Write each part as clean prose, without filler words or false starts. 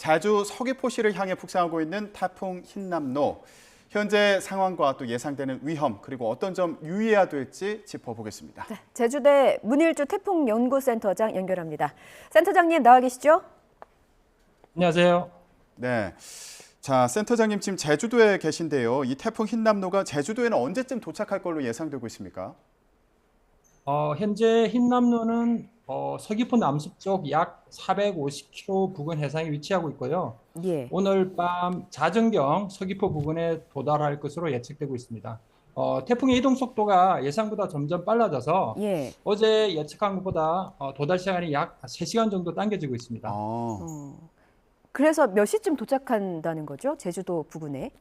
제주 서귀포시를 향해 북상하고 있는 태풍 흰남노. 현재 상황과 또 예상되는 위험, 그리고 어떤 점 유의해야 될지 짚어보겠습니다. 네, 제주대 문일주 태풍연구센터장 연결합니다. 센터장님 나와 계시죠? 안녕하세요. 네. 자, 센터장님 지금 제주도에 계신데요. 이 태풍 흰남노가 제주도에는 언제쯤 도착할 걸로 예상되고 있습니까? 현재 흰남노는 서귀포 남서쪽 약 450km 부근 해상에 위치하고 있고요. 예. 오늘 밤 자정경 서귀포 부근에 도달할 것으로 예측되고 있습니다. 태풍의 이동 속도가 예상보다 점점 빨라져서 예. 어제 예측한 것보다 도달 시간이 약 3시간 정도 당겨지고 있습니다. 그래서 몇 시쯤 도착한다는 거죠? 제주도 부근에?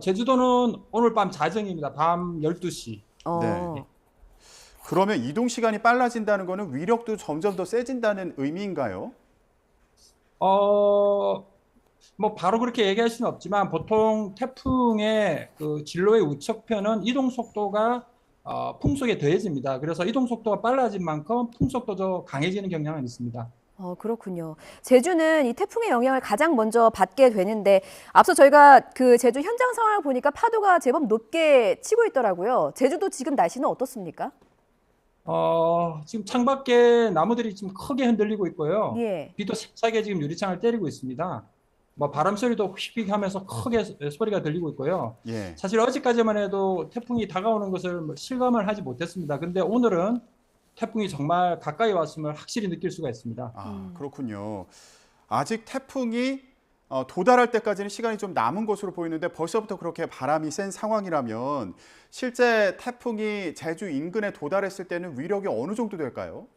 제주도는 오늘 밤 자정입니다. 밤 12시. 네. 그러면 이동 시간이 빨라진다는 거는 위력도 점점 더 세진다는 의미인가요? 뭐 바로 그렇게 얘기할 수는 없지만 보통 태풍의 그 진로의 우측편은 이동 속도가 풍속에 더해집니다. 그래서 이동 속도가 빨라진 만큼 풍속도 강해지는 경향은 있습니다. 그렇군요. 제주는 이 태풍의 영향을 가장 먼저 받게 되는데 앞서 저희가 그 제주 현장 상황을 보니까 파도가 제법 높게 치고 있더라고요. 제주도 지금 날씨는 어떻습니까? 지금 창밖에 나무들이 지금 크게 흔들리고 있고요. 예. 비도 세차게 지금 유리창을 때리고 있습니다. 뭐 바람 소리도 휙휙 하면서 크게 소리가 들리고 있고요. 예. 사실 어제까지만 해도 태풍이 다가오는 것을 실감을 하지 못했습니다. 근데 오늘은 태풍이 정말 가까이 왔음을 확실히 느낄 수가 있습니다. 그렇군요. 아직 태풍이 도달할 때까지는 시간이 좀 남은 것으로 보이는데 벌써부터 그렇게 바람이 센 상황이라면 실제 태풍이 제주 인근에 도달했을 때는 위력이 어느 정도 될까요?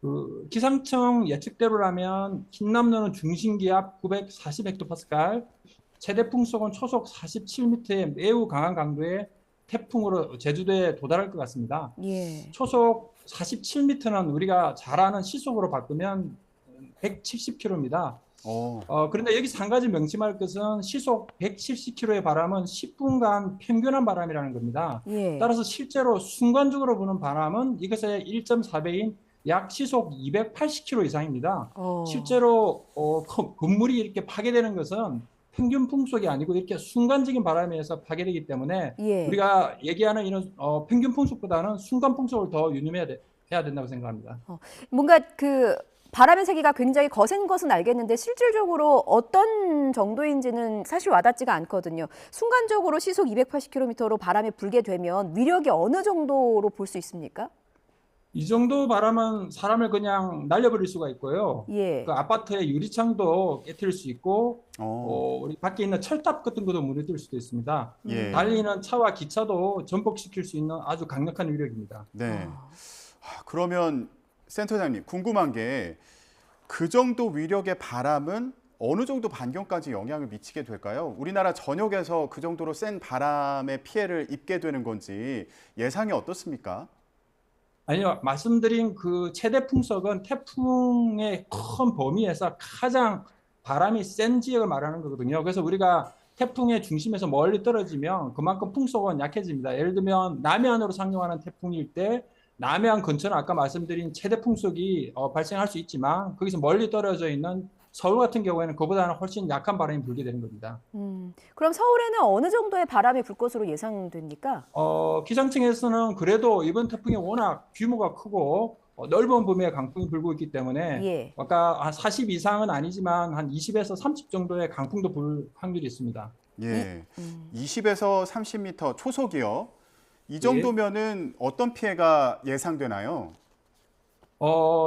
그 기상청 예측대로라면 흰남노는 중심기압 940헥토파스칼, 최대 풍속은 초속 47m의 매우 강한 강도의 태풍으로 제주도에 도달할 것 같습니다. 예. 초속 47m는 우리가 잘 아는 시속으로 바꾸면 170km입니다. 그런데 여기서 한 가지 명심할 것은 시속 170km의 바람은 10분간 평균한 바람이라는 겁니다. 예. 따라서 실제로 순간적으로 부는 바람은 이것의 1.4배인 약 시속 280km 이상입니다. 실제로 건물이 이렇게 파괴되는 것은 평균 풍속이 아니고 이렇게 순간적인 바람에 의해서 파괴되기 때문에 예. 우리가 얘기하는 이런 평균 풍속보다는 순간 풍속을 더 유념해야 해야 된다고 생각합니다. 뭔가 그 바람의 세기가 굉장히 거센 것은 알겠는데 실질적으로 어떤 정도인지는 사실 와닿지가 않거든요. 순간적으로 시속 280km로 바람이 불게 되면 위력이 어느 정도로 볼 수 있습니까? 이 정도 바람은 사람을 그냥 날려버릴 수가 있고요. 예. 그 아파트의 유리창도 깨트릴 수 있고, 우리 밖에 있는 철탑 같은 것도 무너뜨릴 수도 있습니다. 예. 달리는 차와 기차도 전복시킬 수 있는 아주 강력한 위력입니다. 네. 그러면 센터장님 궁금한 게 그 정도 위력의 바람은 어느 정도 반경까지 영향을 미치게 될까요? 우리나라 전역에서 그 정도로 센 바람의 피해를 입게 되는 건지 예상이 어떻습니까? 아니요, 말씀드린 그 최대 풍속은 태풍의 큰 범위에서 가장 바람이 센 지역을 말하는 거거든요. 그래서 우리가 태풍의 중심에서 멀리 떨어지면 그만큼 풍속은 약해집니다. 예를 들면 남해안으로 상용하는 태풍일 때 남해안 근처는 아까 말씀드린 최대 풍속이 발생할 수 있지만 거기서 멀리 떨어져 있는 서울 같은 경우에는 그보다는 훨씬 약한 바람이 불게 되는 겁니다. 그럼 서울에는 어느 정도의 바람이 불 것으로 예상됩니까? 기상청에서는 그래도 이번 태풍이 워낙 규모가 크고 넓은 범위의 강풍이 불고 있기 때문에 예. 아까 한 40 이상은 아니지만 한 20에서 30 정도의 강풍도 불 확률이 있습니다. 예. 20에서 30m 초속이요. 이 정도면은 어떤 피해가 예상되나요?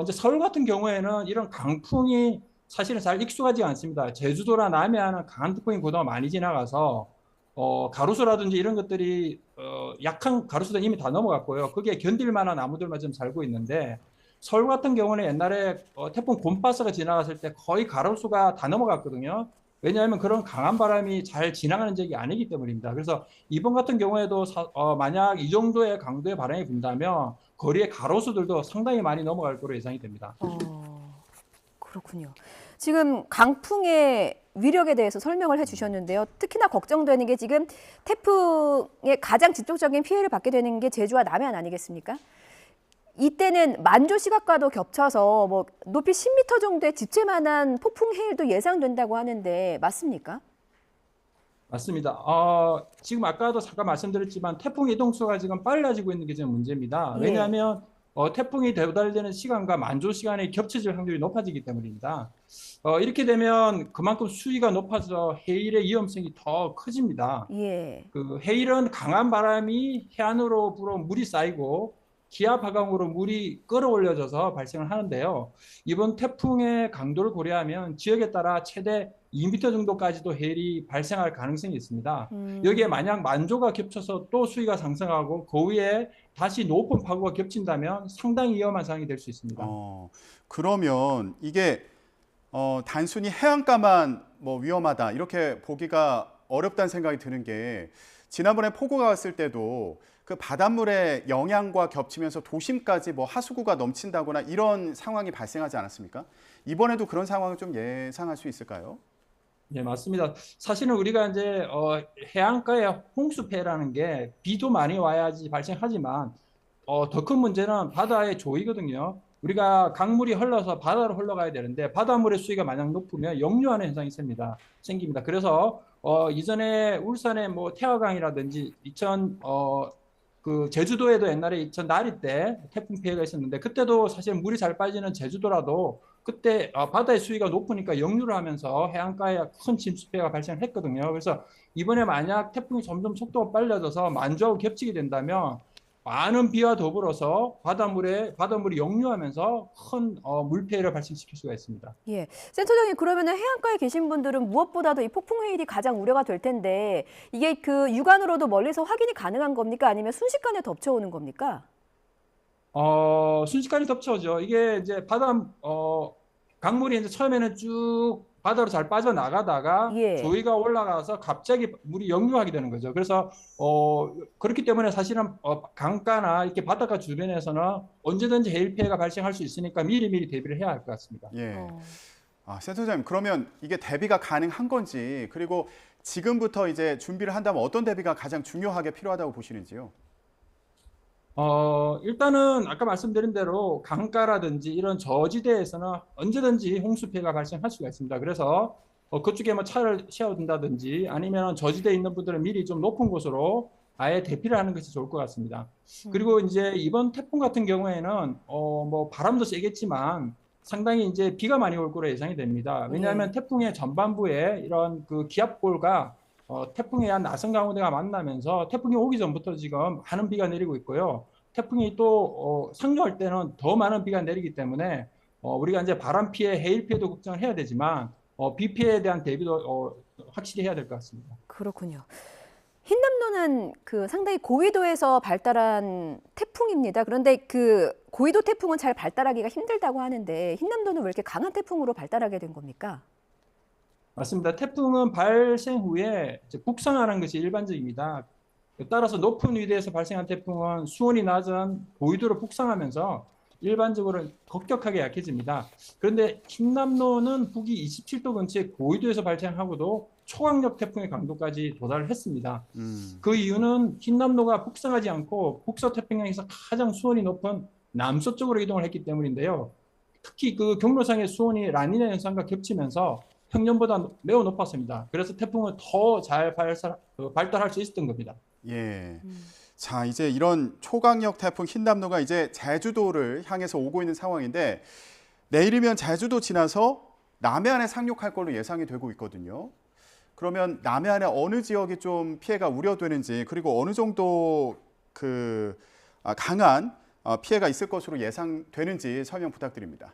이제 서울 같은 경우에는 이런 강풍이 사실은 잘 익숙하지 않습니다. 제주도나 남해안은 강한 태풍이 그동안 많이 지나가서 가로수라든지 이런 것들이 약한 가로수는 이미 다 넘어갔고요. 거기에 견딜 만한 나무들만 좀 살고 있는데 서울 같은 경우는 옛날에 태풍 곰파스가 지나갔을 때 거의 가로수가 다 넘어갔거든요. 왜냐하면 그런 강한 바람이 잘 지나가는 지역이 아니기 때문입니다. 그래서 이번 같은 경우에도 만약 이 정도의 강도의 바람이 분다면 거리의 가로수들도 상당히 많이 넘어갈 거로 예상이 됩니다. 그렇군요. 지금 강풍의 위력에 대해서 설명을 해주셨는데요. 특히나 걱정되는 게 지금 태풍의 가장 직접적인 피해를 받게 되는 게 제주와 남해안 아니겠습니까? 이때는 만조 시각과도 겹쳐서 뭐 높이 10m 정도의 집채만한 폭풍 해일도 예상된다고 하는데 맞습니까? 맞습니다. 지금 아까도 잠깐 말씀드렸지만 태풍 이동수가 지금 빨라지고 있는 게 지금 문제입니다. 예. 왜냐하면 태풍이 도달되는 시간과 만조 시간이 겹쳐질 확률이 높아지기 때문입니다. 이렇게 되면 그만큼 수위가 높아져 해일의 위험성이 더 커집니다. 예. 그 해일은 강한 바람이 해안으로 불어 물이 쌓이고 기압 하강으로 물이 끌어올려져서 발생을 하는데요. 이번 태풍의 강도를 고려하면 지역에 따라 최대 2m 정도까지도 해일이 발생할 가능성이 있습니다. 여기에 만약 만조가 겹쳐서 또 수위가 상승하고 그 위에 다시 높은 파고가 겹친다면 상당히 위험한 상황이 될 수 있습니다. 그러면 이게 단순히 해안가만 뭐 위험하다 이렇게 보기가 어렵다는 생각이 드는 게 지난번에 폭우가 왔을 때도 그 바닷물의 영향과 겹치면서 도심까지 뭐 하수구가 넘친다거나 이런 상황이 발생하지 않았습니까? 이번에도 그런 상황을 좀 예상할 수 있을까요? 네, 맞습니다. 사실은 우리가 이제 해안가에 홍수패라는 게 비도 많이 와야지 발생하지만 더 큰 문제는 바다의 조이거든요. 우리가 강물이 흘러서 바다로 흘러가야 되는데 바닷물의 수위가 만약 높으면 역류하는 현상이 생깁니다. 그래서 이전에 울산의 뭐 태화강이라든지 그 제주도에도 옛날에 2000 나리 때 태풍 피해가 있었는데 그때도 사실 물이 잘 빠지는 제주도라도 그때 바다의 수위가 높으니까 역류를 하면서 해안가에 큰 침수 피해가 발생했거든요. 그래서 이번에 만약 태풍이 점점 속도가 빨라져서 만조하고 겹치게 된다면 많은 비와 더불어서 바닷물이 역류하면서 큰 물피해를 발생시킬 수가 있습니다. 예. 센터장님, 그러면은 해안가에 계신 분들은 무엇보다도 이 폭풍 해일이 가장 우려가 될 텐데 이게 그 육안으로도 멀리서 확인이 가능한 겁니까? 아니면 순식간에 덮쳐오는 겁니까? 순식간에 덮쳐오죠. 이게 이제 강물이 이제 처음에는 쭉 바다로 잘 빠져나가다가 예. 조위가 올라가서 갑자기 물이 역류하게 되는 거죠. 그래서 그렇기 때문에 사실은 강가나 이렇게 바닷가 주변에서는 언제든지 해일 피해가 발생할 수 있으니까 미리미리 대비를 해야 할 것 같습니다. 예. 센터장님, 그러면 이게 대비가 가능한 건지, 그리고 지금부터 이제 준비를 한다면 어떤 대비가 가장 중요하게 필요하다고 보시는지요? 일단은 아까 말씀드린 대로 강가라든지 이런 저지대에서는 언제든지 홍수 피해가 발생할 수가 있습니다. 그래서 그쪽에 뭐 차를 세워둔다든지 아니면 저지대에 있는 분들은 미리 좀 높은 곳으로 아예 대피를 하는 것이 좋을 것 같습니다. 그리고 이제 이번 태풍 같은 경우에는 뭐 바람도 세겠지만 상당히 이제 비가 많이 올 거로 예상이 됩니다. 왜냐하면 태풍의 전반부에 이런 그 기압골과 태풍에 의한 나선 강우대가 만나면서 태풍이 오기 전부터 지금 많은 비가 내리고 있고요. 태풍이 또 상륙할 때는 더 많은 비가 내리기 때문에 우리가 이제 바람 피해, 해일 피해도 걱정을 해야 되지만 비 피해에 대한 대비도 확실히 해야 될 것 같습니다. 그렇군요. 흰남노는 그 상당히 고위도에서 발달한 태풍입니다. 그런데 그 고위도 태풍은 잘 발달하기가 힘들다고 하는데 흰남노는 왜 이렇게 강한 태풍으로 발달하게 된 겁니까? 맞습니다. 태풍은 발생 후에 이제 북상하는 것이 일반적입니다. 따라서 높은 위대에서 발생한 태풍은 수온이 낮은 고위도로 북상하면서 일반적으로 급격하게 약해집니다. 그런데 흰남노는 북위 27도 근처의 고위도에서 발생하고도 초강력 태풍의 강도까지 도달을 했습니다. 그 이유는 흰남노가 북상하지 않고 북서태평양에서 가장 수온이 높은 남서쪽으로 이동을 했기 때문인데요. 특히 그 경로상의 수온이 라니냐 현상과 겹치면서 평년보다 매우 높았습니다. 그래서 태풍은 더 잘 발달할 수 있었던 겁니다. 예. 자, 이제 이런 초강력 태풍 흰남노가 이제 제주도를 향해서 오고 있는 상황인데 내일이면 제주도 지나서 남해안에 상륙할 걸로 예상이 되고 있거든요. 그러면 남해안의 어느 지역이 좀 피해가 우려되는지, 그리고 어느 정도 강한 피해가 있을 것으로 예상되는지 설명 부탁드립니다.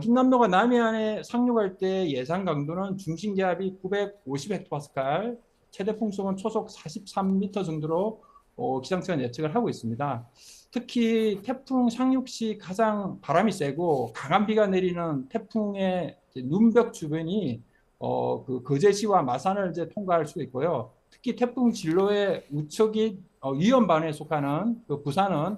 흰남노가 남해안에 상륙할 때 예상 강도는 중심 기압이 950헥토파스칼, 최대 풍속은 초속 43m 정도로 기상청은 예측을 하고 있습니다. 특히 태풍 상륙 시 가장 바람이 세고 강한 비가 내리는 태풍의 눈벽 주변이 그 거제시와 마산을 이제 통과할 수 있고요. 특히 태풍 진로의 우측인 위험반에 속하는 그 부산은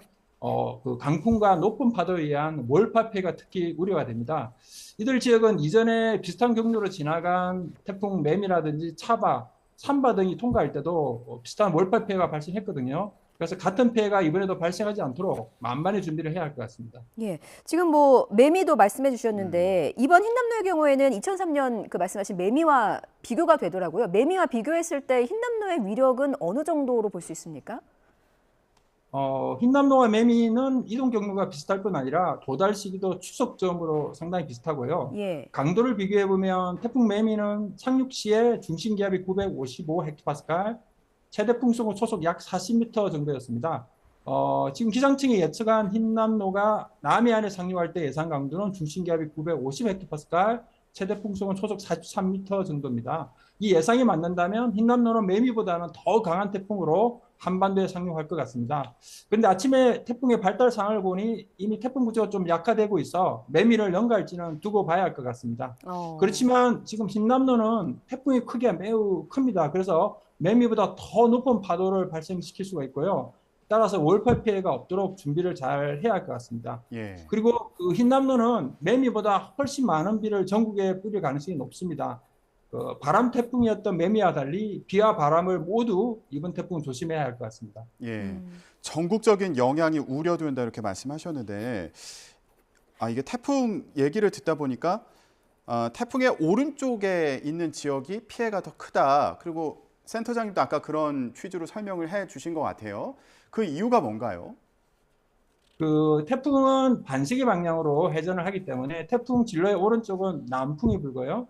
그 강풍과 높은 파도에 의한 몰파 피해가 특히 우려가 됩니다. 이들 지역은 이전에 비슷한 경로로 지나간 태풍 매미라든지 차바, 삼바 등이 통과할 때도 비슷한 몰파 피해가 발생했거든요. 그래서 같은 피해가 이번에도 발생하지 않도록 만반의 준비를 해야 할 것 같습니다. 예. 지금 뭐 매미도 말씀해 주셨는데 이번 흰남노의 경우에는 2003년 그 말씀하신 매미와 비교가 되더라고요. 매미와 비교했을 때 흰남노의 위력은 어느 정도로 볼 수 있습니까? 흰남노와 매미는 이동 경로가 비슷할 뿐 아니라 도달 시기도 추석점으로 상당히 비슷하고요. 예. 강도를 비교해 보면 태풍 매미는 상륙 시에 중심 기압이 955헥토파스칼, 최대 풍속은 초속 약 40m 정도였습니다. 지금 기상청이 예측한 흰남노가 남해안에 상륙할 때 예상 강도는 중심 기압이 950헥토파스칼, 최대 풍속은 초속 43m 정도입니다. 이 예상이 맞는다면 흰남노는 매미보다는 더 강한 태풍으로 한반도에 상륙할 것 같습니다. 그런데 아침에 태풍의 발달 상황을 보니 이미 태풍 구조가 좀 약화되고 있어 매미를 연가할지는 두고 봐야 할 것 같습니다. 그렇지만 지금 흰남노는 태풍의 크기가 매우 큽니다. 그래서 매미보다 더 높은 파도를 발생시킬 수가 있고요. 따라서 월파 피해가 없도록 준비를 잘 해야 할 것 같습니다. 예. 그리고 그 흰남노는 매미보다 훨씬 많은 비를 전국에 뿌릴 가능성이 높습니다. 바람 태풍이었던 매미와 달리 비와 바람을 모두 이번 태풍 조심해야 할 것 같습니다. 예. 전국적인 영향이 우려된다 이렇게 말씀하셨는데 이게 태풍 얘기를 듣다 보니까 태풍의 오른쪽에 있는 지역이 피해가 더 크다. 그리고 센터장님도 아까 그런 취지로 설명을 해 주신 것 같아요. 그 이유가 뭔가요? 그 태풍은 반시계 방향으로 회전을 하기 때문에 태풍 진로의 오른쪽은 남풍이 불고요.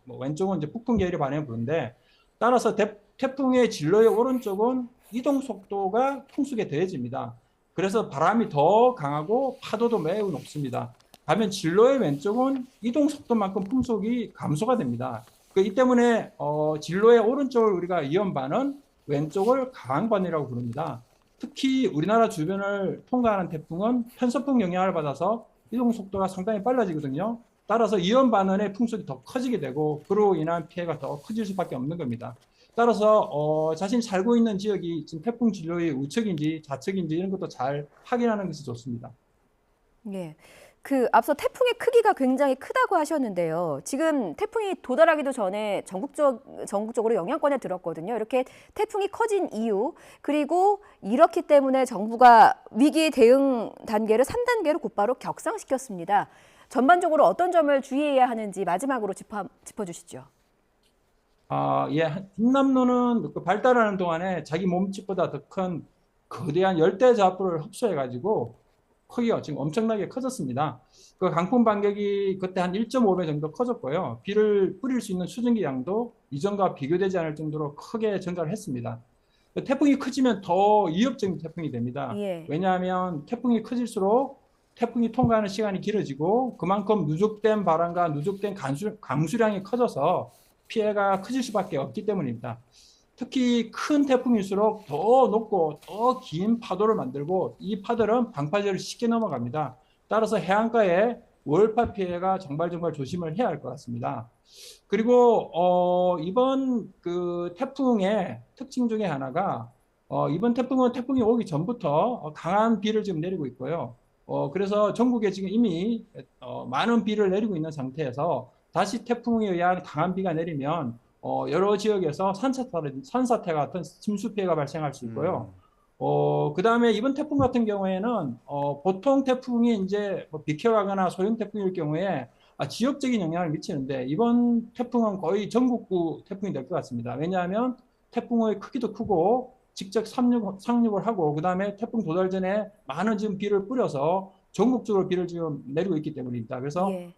왼쪽은 이제 북풍 계열이 반응을 부는데 따라서 태풍의 진로의 오른쪽은 이동 속도가 풍속에 더해집니다. 그래서 바람이 더 강하고 파도도 매우 높습니다. 반면 진로의 왼쪽은 이동 속도만큼 풍속이 감소가 됩니다. 이 때문에 진로의 오른쪽을 우리가 위험반은 왼쪽을 강반이라고 부릅니다. 특히 우리나라 주변을 통과하는 태풍은 편서풍 영향을 받아서 이동 속도가 상당히 빨라지거든요. 따라서 이원 반원의 풍속이 더 커지게 되고 그로 인한 피해가 더 커질 수밖에 없는 겁니다. 따라서 자신이 살고 있는 지역이 지금 태풍 진로의 우측인지 좌측인지 이런 것도 잘 확인하는 것이 좋습니다. 예. 그 앞서 태풍의 크기가 굉장히 크다고 하셨는데요. 지금 태풍이 도달하기도 전에 전국적으로 영향권에 들었거든요. 이렇게 태풍이 커진 이유, 그리고 이렇기 때문에 정부가 위기 대응 단계를 3단계로 곧바로 격상시켰습니다. 전반적으로 어떤 점을 주의해야 하는지 마지막으로 짚어주시죠. 예, 흰남노는 발달하는 동안에 자기 몸집보다 더 큰 거대한 열대자부를 흡수해가지고 크기가 지금 엄청나게 커졌습니다. 그 강풍 반격이 그때 한 1.5배 정도 커졌고요. 비를 뿌릴 수 있는 수증기 양도 이전과 비교되지 않을 정도로 크게 증가를 했습니다. 태풍이 커지면 더 위협적인 태풍이 됩니다. 예. 왜냐하면 태풍이 커질수록 태풍이 통과하는 시간이 길어지고 그만큼 누적된 바람과 누적된 강수량이 커져서 피해가 커질 수밖에 없기 때문입니다. 특히 큰 태풍일수록 더 높고 더 긴 파도를 만들고 이 파도는 방파제를 쉽게 넘어갑니다. 따라서 해안가에 월파 피해가 정말 조심을 해야 할 것 같습니다. 그리고 이번 그 태풍의 특징 중에 하나가 이번 태풍은 태풍이 오기 전부터 강한 비를 지금 내리고 있고요. 그래서 전국에 지금 이미 많은 비를 내리고 있는 상태에서 다시 태풍에 의한 강한 비가 내리면 여러 지역에서 산사태 같은 침수 피해가 발생할 수 있고요. 그 다음에 이번 태풍 같은 경우에는 보통 태풍이 이제 비켜가거나 소형 태풍일 경우에 지역적인 영향을 미치는데 이번 태풍은 거의 전국구 태풍이 될 것 같습니다. 왜냐하면 태풍의 크기도 크고 직접 상륙을 하고 그 다음에 태풍 도달 전에 많은 지금 비를 뿌려서 전국적으로 비를 지금 내리고 있기 때문입니다. 그래서 예.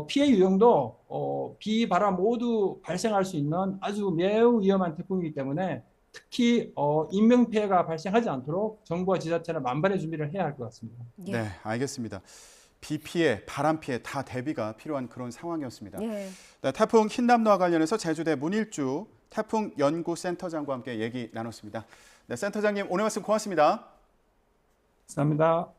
피해 유형도 비, 바람 모두 발생할 수 있는 아주 매우 위험한 태풍이기 때문에 특히 인명 피해가 발생하지 않도록 정부와 지자체는 만반의 준비를 해야 할 것 같습니다. 예. 네, 알겠습니다. 비 피해, 바람 피해 다 대비가 필요한 그런 상황이었습니다. 예. 네, 태풍 흰남노와 관련해서 제주대 문일주 태풍연구센터장과 함께 얘기 나눴습니다. 네, 센터장님 오늘 말씀 고맙습니다. 감사합니다.